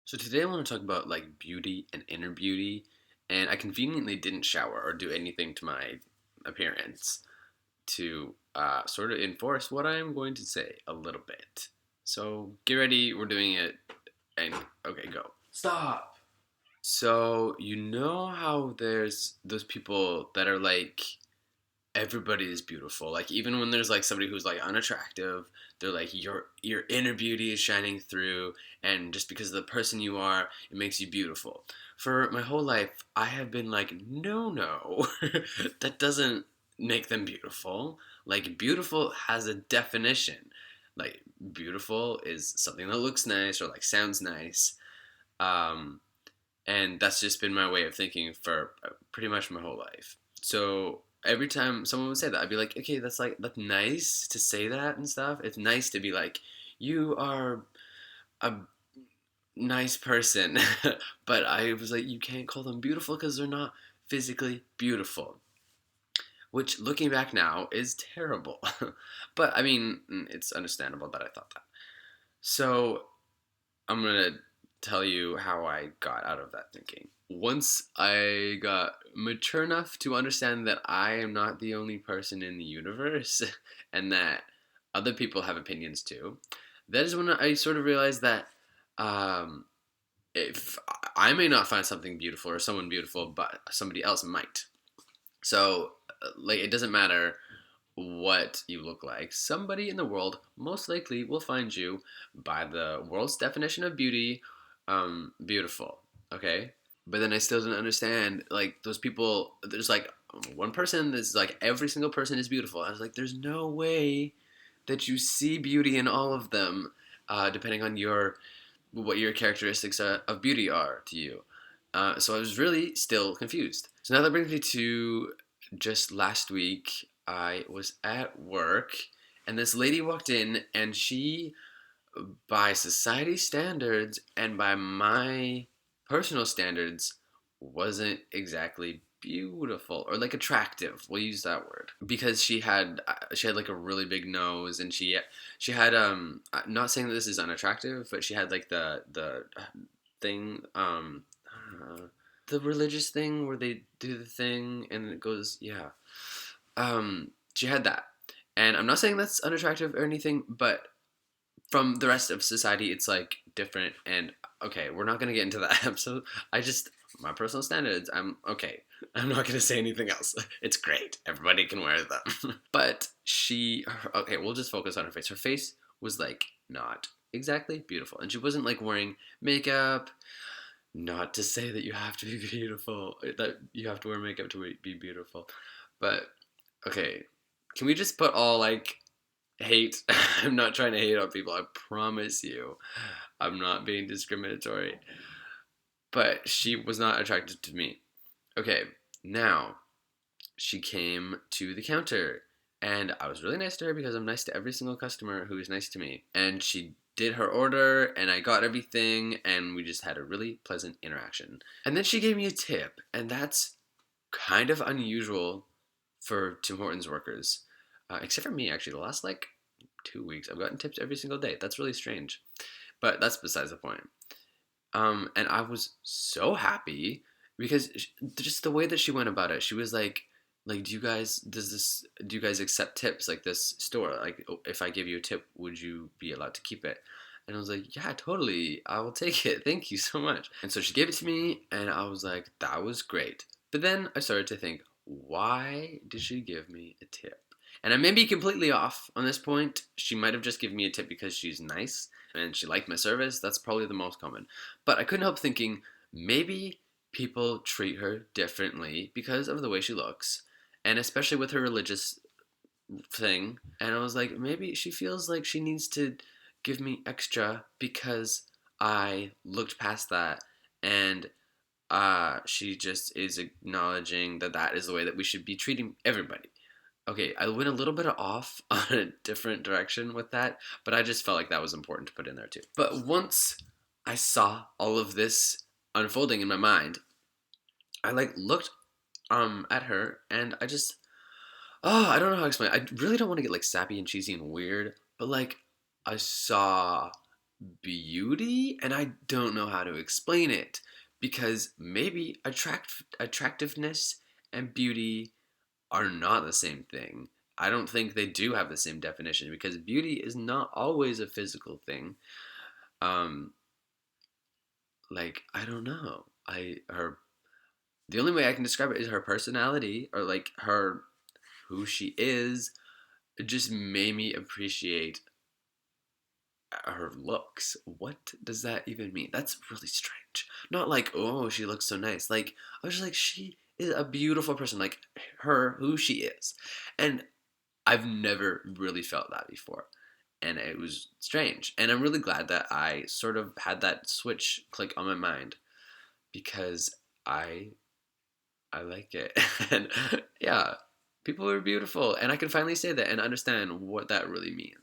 So today I want to talk about like beauty and inner beauty, and I conveniently didn't shower or do anything to my appearance to sort of enforce what I am going to say a little bit. So get ready, we're doing it, and okay, go. Stop. So you know how there's those people that are like everybody is beautiful. Like even when there's like somebody who's like unattractive, they're like your inner beauty is shining through, and just because of the person you are, it makes you beautiful. For my whole life, I have been like, no, no, that doesn't make them beautiful. Like beautiful has a definition. Like beautiful is something that looks nice or like sounds nice. Um, and that's just been my way of thinking for pretty much my whole life. So every time someone would say that, I'd be like, okay, that's nice to say that and stuff. It's nice to be like, you are a nice person, but I was like, you can't call them beautiful because they're not physically beautiful. Which, looking back now, is terrible. But I mean, it's understandable that I thought that. So I'm gonna tell you how I got out of that thinking. Once I got mature enough to understand that I am not the only person in the universe and that other people have opinions too, that is when I sort of realized that um, if I may not find something beautiful or someone beautiful, but somebody else might. So, like, it doesn't matter what you look like. Somebody in the world most likely will find you by the world's definition of beauty, beautiful. Okay? But then I still didn't understand, like, those people, there's like one person that's like every single person is beautiful. I was like, there's no way that you see beauty in all of them, depending on what your characteristics of beauty are to you. So I was really still confused. So now that brings me to just last week. I was at work, and this lady walked in, and she, by society standards and by my personal standards, wasn't exactly beautiful or like attractive. We'll use that word because she had like a really big nose, and she had not saying that this is unattractive, but she had like the thing the religious thing where they do the thing and it goes, yeah. She had that. And I'm not saying that's unattractive or anything, but from the rest of society, it's like different. And okay, we're not gonna get into that episode. I just my personal standards. I'm okay. I'm not gonna say anything else. It's great. Everybody can wear them. But okay, we'll just focus on her face. Her face was like not exactly beautiful, and she wasn't like wearing makeup. Not to say that you have to be beautiful, that you have to wear makeup to be beautiful, but okay, can we just put all like hate? I'm not trying to hate on people. I promise you, I'm not being discriminatory. But she was not attracted to me. Okay, now she came to the counter, and I was really nice to her because I'm nice to every single customer who is nice to me. And she did her order, and I got everything, and we just had a really pleasant interaction. And then she gave me a tip, and that's kind of unusual for Tim Hortons workers. Except for me, actually. The last like 2 weeks, I've gotten tips every single day. That's really strange. But that's besides the point. And I was so happy because just the way that she went about it, she was like, do you guys accept tips like this store? Like, if I give you a tip, would you be allowed to keep it? And I was like, yeah, totally. I will take it. Thank you so much. And so she gave it to me, and I was like, that was great. But then I started to think, why did she give me a tip? And I may be completely off on this point. She might have just given me a tip because she's nice and she liked my service. That's probably the most common. But I couldn't help thinking maybe people treat her differently because of the way she looks, and especially with her religious thing. And I was like, maybe she feels like she needs to give me extra because I looked past that, and she just is acknowledging that that is the way that we should be treating everybody. Okay, I went a little bit off on a different direction with that, but I just felt like that was important to put in there too. But once I saw all of this unfolding in my mind, I like looked at her, and I just I don't know how to explain it. I really don't want to get like sappy and cheesy and weird, but like I saw beauty, and I don't know how to explain it because maybe attractiveness and beauty are not the same thing. I don't think they do have the same definition because beauty is not always a physical thing. Um, like I don't know. I her The only way I can describe it is her personality or like her who she is. It just made me appreciate her looks. What does that even mean? That's really strange. Not like, oh, she looks so nice. Like, I was just like, she is a beautiful person. Like, her, who she is. And I've never really felt that before. And it was strange. And I'm really glad that I sort of had that switch click on my mind because I I like it. And yeah, people are beautiful. And I can finally say that and understand what that really means.